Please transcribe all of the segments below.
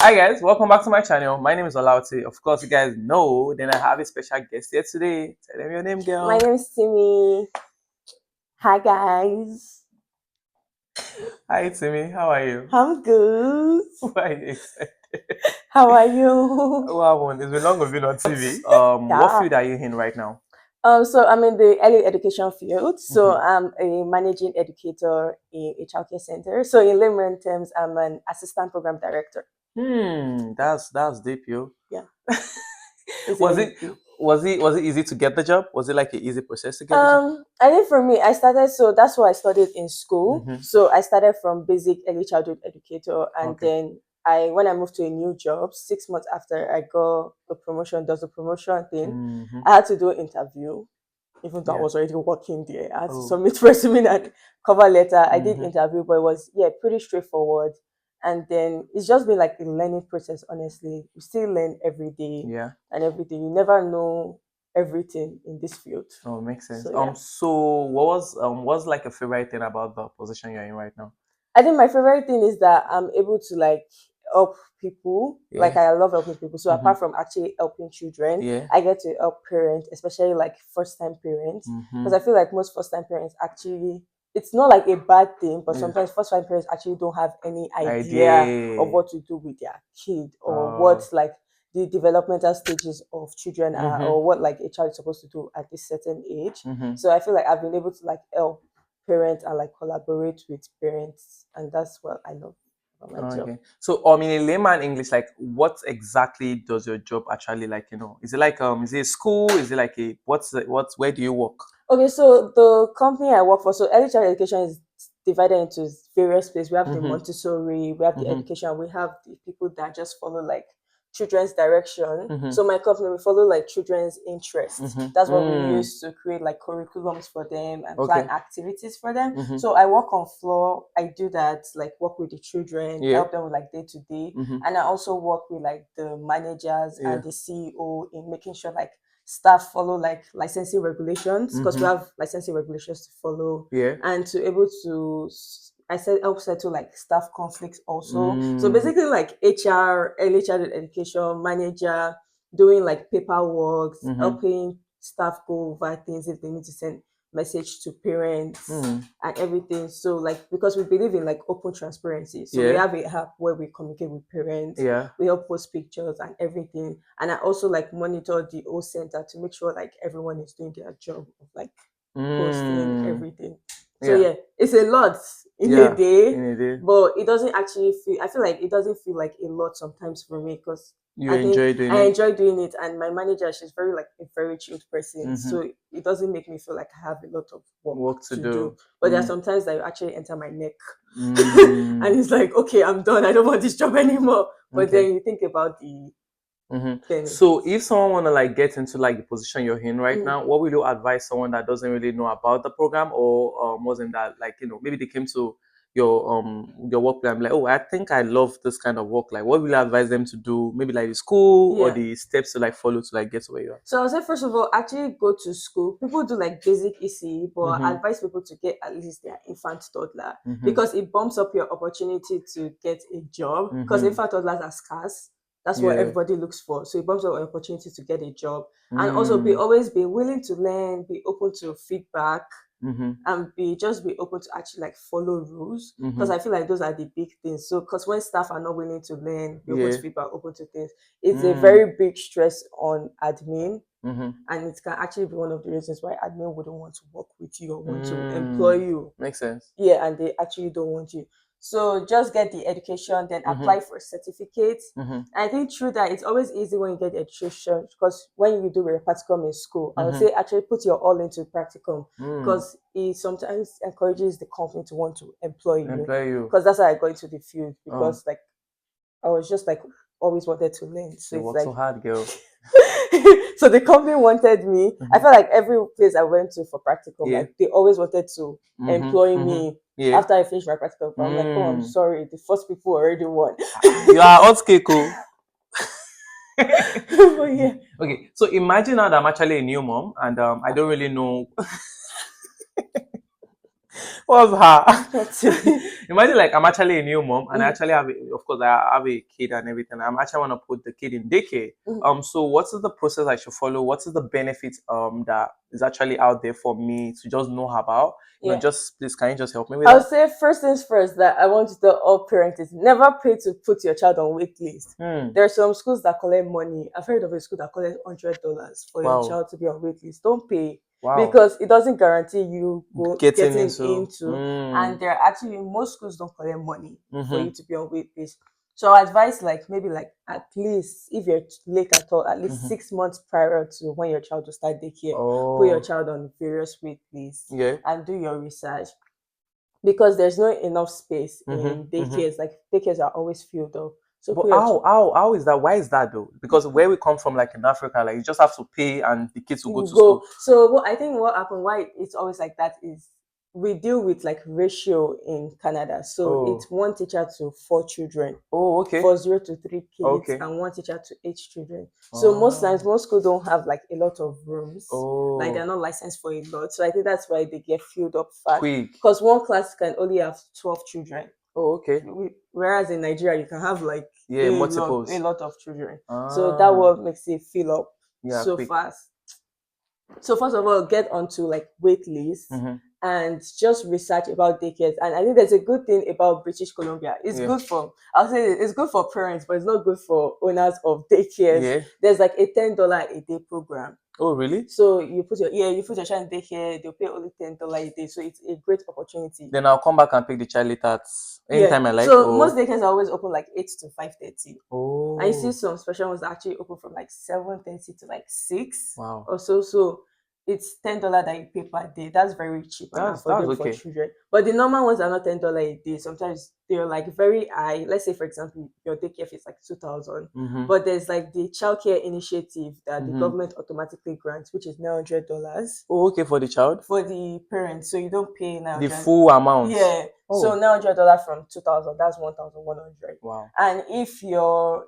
Hi guys, welcome back to my channel. My name is Olauti. Of course, you guys know. Then I have a special guest here today. Tell them your name, My girl. name is Timmy. Hi guys. Hi Timmy, how are you? I'm good. Why are you excited? How are you? What happened? It's been long we've been on TV. What Yeah. field are you in right now? So I'm in the early education field. So Mm-hmm. I'm a managing educator in a childcare center. So in layman terms, I'm an assistant program director. That's deep, yo. Yeah. It's a Was little it bit. was it easy to get the job? Was it like an easy process to get the job? I think for me, I started, so that's what I studied in school. Mm-hmm. So I started from basic early childhood educator, and Okay. then when I moved to a new job, 6 months after I got the promotion, does the promotion thing, Mm-hmm. I had to do an interview, even though I Yeah. was already working there. I had to Oh. submit resume and cover letter. I did Mm-hmm. interview, but it was, yeah, pretty straightforward. And then it's just been like a learning process, honestly. You still learn every day Yeah. and everything. You never know everything in this field. Oh, makes sense. So yeah. So what's like a favorite thing about the position you're in right now? I think my favorite thing is that I'm able to like help people. Like Yeah. I love helping people. So Mm-hmm. apart from actually helping children, Yeah. I get to help parents, especially like first time parents. Mm-hmm. Because I feel like most first time parents actually, it's not like a bad thing, but Yeah. sometimes first time parents actually don't have any idea of Idea. what to do with their kid, or what Oh. like the developmental stages of children are, Mm-hmm. or what like a child is supposed to do at this certain age. Mm-hmm. So I feel like I've been able to like help parents and like collaborate with parents, and that's what I love about my job. Okay. So in layman English, like what exactly does your job actually like, Is it like is it a school? Is it like a what's where do you work? Okay, so the company I work for, so early child education is divided into various places. We have the Mm-hmm. Montessori, we have the Mm-hmm. education, we have the people that just follow like children's direction. Mm-hmm. So my company, we follow like children's interests. Mm-hmm. That's what we Mm. use to create like curriculums for them and plan Okay. activities for them. Mm-hmm. So I work on floor. I do that, like work with the children, Yeah. help them with like day to day, Mm-hmm. and I also work with like the managers Yeah. and the CEO in making sure like staff follow like licensing regulations, because we Mm-hmm. have licensing regulations to follow, Yeah. and to able to I said help settle like staff conflicts also. So Mm. basically like HR, early childhood education manager, doing like paperwork, Mm-hmm. helping staff go over things if they need to send message to parents Mm. and everything. So like because we believe in like open transparency. So we Yeah. have a app where we communicate with parents, Yeah. we help post pictures and everything. And I also like monitor the whole center to make sure like everyone is doing their job of like posting Mm. everything. So Yeah. yeah, it's a lot in a Yeah. day, In a day. but it doesn't actually feel, I feel like it doesn't feel like a lot sometimes for me, because You I think enjoy doing I it. enjoy doing it, and my manager, she's very like a very chilled person. Mm-hmm. So it doesn't make me feel like I have a lot of work Work to to do. do. But there are Mm. sometimes that you actually enter my neck. And Mm. it's like, okay, I'm done. I don't want this job anymore. But Okay. then you think about the Mm-hmm. So benefits. if someone wanna like get into like the position you're in right Mhm. now, what will you advise someone that doesn't really know about the program, or wasn't that like maybe they came to your workplace and be like, oh, I think I love this kind of work. Like what will you advise them to do? Maybe like the school or Yeah. the steps to like follow to like get to where you are. So I would say first of all, actually go to school. People do like basic ECE, but I Mm-hmm. advise people to get at least their infant toddler, Mm-hmm. because it bumps up your opportunity to get a job. Because Mm-hmm. infant toddlers are scarce. That's what Yeah. everybody looks for. So it bumps up your opportunity to get a job. And also be Mm. always be willing to learn, be open to feedback, Mm-hmm. and be open to actually like follow rules, because Mm-hmm. I feel like those are the big things. So because when staff are not willing to learn, be open to Yeah. feedback, open to things, it's a Mm. very big stress on admin, Mm-hmm. and it can actually be one of the reasons why admin wouldn't want to work with you or want to employ Mm. you. Makes sense. Yeah, and they actually don't want you. So just get the education, then Mm-hmm. apply for certificates. Mm-hmm. I think through that, it's always easy when you get the education, because when you do a practicum in school, I would Mm-hmm. say actually put your all into practicum, Mm. because it sometimes encourages the company to want to employ you. Employ you. Because that's how I got into the field, Oh, because like I was just like always wanted to learn. So you it's work so like hard, girl. so the company wanted me. I Mm-hmm. felt like every place I went to for practicum, Yeah. like they always wanted to Mm-hmm. employ Mm-hmm. me Yeah. after I finished my practicum. But I'm like, oh, I'm Mm. sorry, the first people already won. You are hot cake, oh. But yeah. Okay, so imagine now that I'm actually a new mom and I don't really know What's her? Nothing. Imagine like I'm actually a new mom and I Mm, actually have, of course, I have a kid and everything. I'm actually want to put the kid in daycare. mm, So what is the process I should follow? What is the benefit that is actually out there for me to just know about? yeah. Just please, can you just help me with I'll that? say first things first that I want to tell all parents is never pay to put your child on wait list. Hmm. There are some schools that collect money. I've heard of a school that collects $100 for your Wow. child to be on wait list. Don't pay Wow. because it doesn't guarantee you Getting getting into. into. Hmm. And there are actually most schools don't collect money for Mm-hmm. you to be on wait list. So I advise like maybe like at least if you're late at all, at least Mm-hmm. 6 months prior to when your child will start daycare, put your Oh. child on various wait lists Yeah. and do your research because there's not enough space in Mm-hmm. Mm-hmm. daycares. Like daycares are always filled up. So But put your how is that? Why is that though? Because where we come from, like in Africa, like you just have to pay and the kids will go to go. school. So what I think what happened, why it's always like that is we deal with like ratio in Canada. So Oh. it's one teacher to 4 children, Oh, okay. for 0 to 3 kids, Okay. and one teacher to 8 children. So most times, Oh. most schools don't have like a lot of rooms. Like they're Oh. not licensed for a lot. So I think that's why they get filled up fast. Quick. Because one class can only have 12 children. Oh, okay. Whereas in Nigeria, you can have like Yeah, a multiples. lot of children. So that Ah. what makes it fill up Yeah, so quick. fast. So first of all, get onto like wait lists Mm-hmm. and just research about daycares. And I think there's a good thing about British Columbia. It's Yeah. good for I'll say it's good for parents, but it's not good for owners of daycares. Yeah. There's like a $10 a day program. Oh, really? So you put your child in daycare, they'll pay only $10 a day. So it's a great opportunity. Then I'll come back and pick the child later at Yeah. anytime I like. So most Oh. daycares are always open like 8 to 5:30. I see Oh. some special ones that actually open from like 7:30 to like 6 Wow. or so. So it's $10 that you pay per day. That's very cheap and That's affordable for okay. children. But the normal ones are not $10 a day. Sometimes they're like very high. Let's say for example your daycare fee is like 2,000. Mm-hmm. But there's like the childcare initiative that the Mm-hmm. government automatically grants, which is $900 Oh, okay for the child. for the parents. So you don't pay nine The hundred. full amount. Yeah. So Oh. $900 from 2,000, that's 1,100. Wow. And if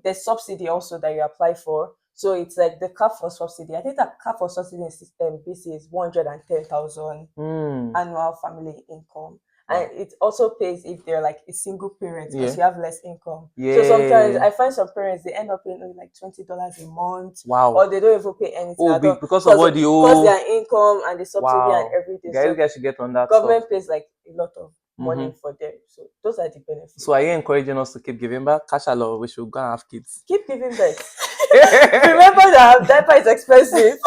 there's subsidy also that you apply for, so it's like the cap for subsidy. I think that cap for subsidy in system BC is 110,000 Hmm. annual family income. And Wow. it also pays if they're like a single parent because Yeah. you have less income. So sometimes Yeah. I find some parents they end up paying only like $20 a month, Wow. or they don't even pay anything Oh, at all because of what the because oh. their income and the subsidy and Wow. everything. Guys, So guys should get on that stuff. government pays like a lot of Mm-hmm. money for them. So those are the benefits. So are you encouraging us to keep giving back? Cash a lot, we should go and have kids. Keep giving birth. Remember that diaper is expensive.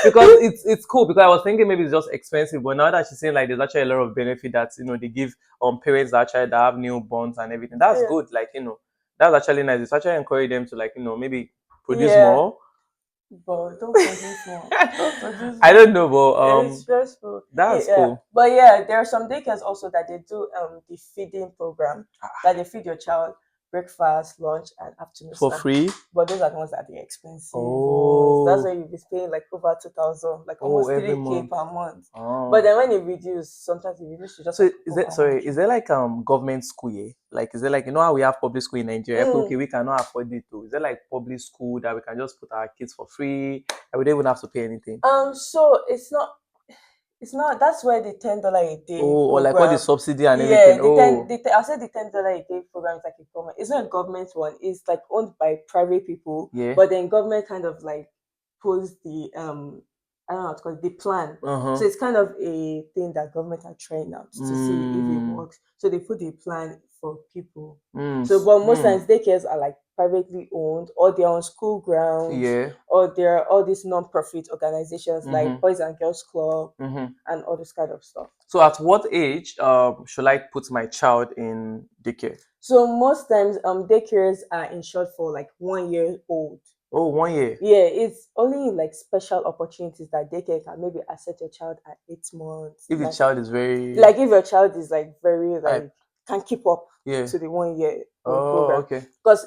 Because it's cool because I was thinking maybe it's just expensive, but now that she's saying like there's actually a lot of benefit that they give parents that actually that have newborns and everything. That's Yeah. good. Like that's actually nice. It's actually encourage them to like maybe produce Yeah. more. But don't produce more. Don't produce I more. don't know, but It's stressful. that's Yeah. cool. But yeah, there are some daycares also that they do the feeding program that they feed your child breakfast, lunch, and afternoon For snack. free. But those are the ones that are expensive ones. That's Oh, why you'll be paying like over 2,000, like oh, almost every 3K month. per month. Oh. But then when it reduce, sometimes it reduce to just So like is over there sorry, is 100. there like government school here? Like is there like how we have public school in Nigeria? Okay, Mm. we cannot afford it too. Is there like public school that we can just put our kids for free and we don't even have to pay anything? So it's not that's where the $10 a day Oh, or like all the program. subsidy and Yeah, everything. Oh, I said the $10 a day program is like a government. It's not a government one. It's like owned by private people, yeah. but then government kind of like pulls the I don't know how to call it, the plan. So Uh-huh. it's kind of a thing that government are trying out to see if it Mm, works. So they put the plan for people. mm, So, but most mm, times daycares are like privately owned, or they're on school grounds, yeah. or there are all these non-profit organizations like Mm-hmm. Boys and Girls Club Mm-hmm. and all this kind of stuff. So at what age should I put my child in daycare? So most times daycares are insured for like 1 year old. Oh, 1 year. Yeah, it's only in like special opportunities that daycare can maybe accept your child at 8 months. If the Like child is very like if your child is like very hype. like can keep up Yeah. to the 1 year old Oh, program. okay. Because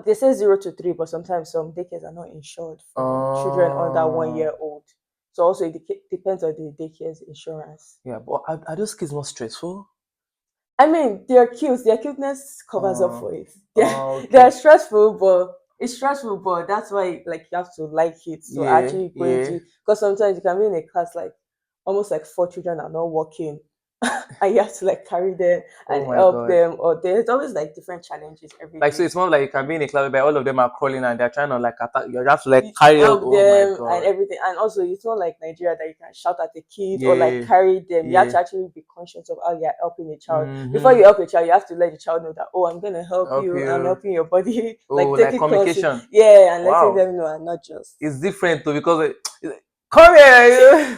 they say 0 to 3, but sometimes some daycares are not insured for children under 1 year old. So also it depends on the daycare's insurance. Yeah, but are those kids not stressful? I mean, they're cute. Their cuteness covers up Uh, for it. They're okay. stressful, but it's stressful, but that's why like you have to like it to Yeah, actually go yeah. into. Because sometimes you can be in a class like almost like 4 children are not working, and you have to like carry them Oh and my help god. them, or there's always like different challenges every Like, so day. it's more like you can be in a class where all of them are crawling and they're trying to like attack. You have to like You carry up. help Oh my them and god. everything. And also, it's not like Nigeria that you can shout at the kid or like Yeah. carry them. You have Yeah. to actually be conscious of how you're helping a child. Before Mm-hmm. you help a child, you have to let the child know that, oh, I'm going to help Help you. I'm you. helping your body. Oh, Like like taking turns. communication. Yeah, and letting Wow. them know, and not just. It's different too because come here.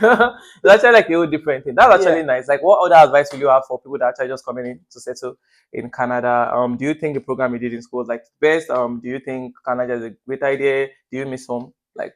It's actually like a whole different thing. That's Yeah. actually nice. Like, what other advice will you have for people that are actually just coming in to settle in Canada? Do you think the program you did in school was like the best? Do you think Canada is a great idea? Do you miss home? Like,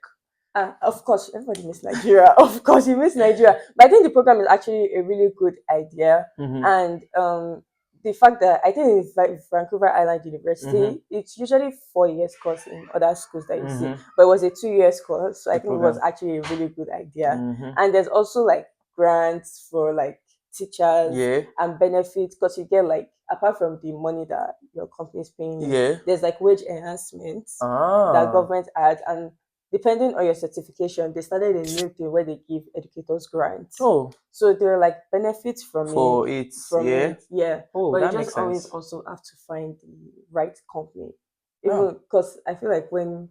Of course, everybody miss Nigeria. Of course, you miss Nigeria. But I think the program is actually a really good idea. mm-hmm, And the fact that I think it's like Vancouver Island mm-hmm, University, it's usually 4 years course in other schools that you see, mm-hmm, but it was a 2 years course. So I the think it was program. actually a really good idea. Mm-hmm. And there's also like grants for like teachers Yeah, and benefits, because you get like, apart from the money that your company is paying you, yeah. there's like wage enhancements that Ah, government adds. And depending on your certification, they started a new thing where they give educators grants. oh, So there are like benefits from it, for it, yeah. yeah. Oh, But you that just makes always sense. also have to find the right company, Oh, even because I feel like when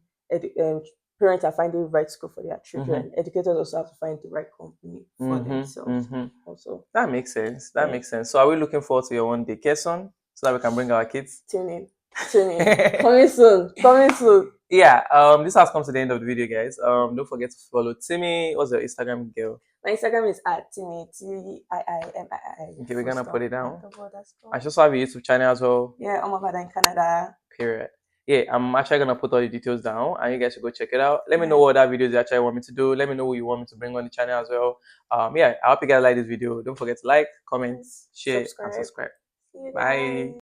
parents are finding the right school for their mm-hmm, children, educators also have to find the right company for mm-hmm, themselves. mm-hmm. Also, That makes sense. That yeah. makes sense. So, are we looking forward to your one day care son so that we can bring our kids? Tune in, tune in. Coming soon, coming soon. Yeah. This has come to the end of the video, guys. Don't forget to follow Timmy. What's your Instagram, girl? My Instagram is at Timmy Tiimii Okay, we're full gonna put stop it and down. double I underscore. should also have a YouTube channel as well. Yeah, I'm over there in Canada. Period. Yeah, I'm actually gonna put all the details down, and you guys should go check it out. Let me know Yeah. what other videos you actually want me to do. Let me know who you want me to bring on the channel as well. Yeah, I hope you guys like this video. Don't forget to like, comment, Yes. share, and Subscribe. subscribe. See you Bye. guys.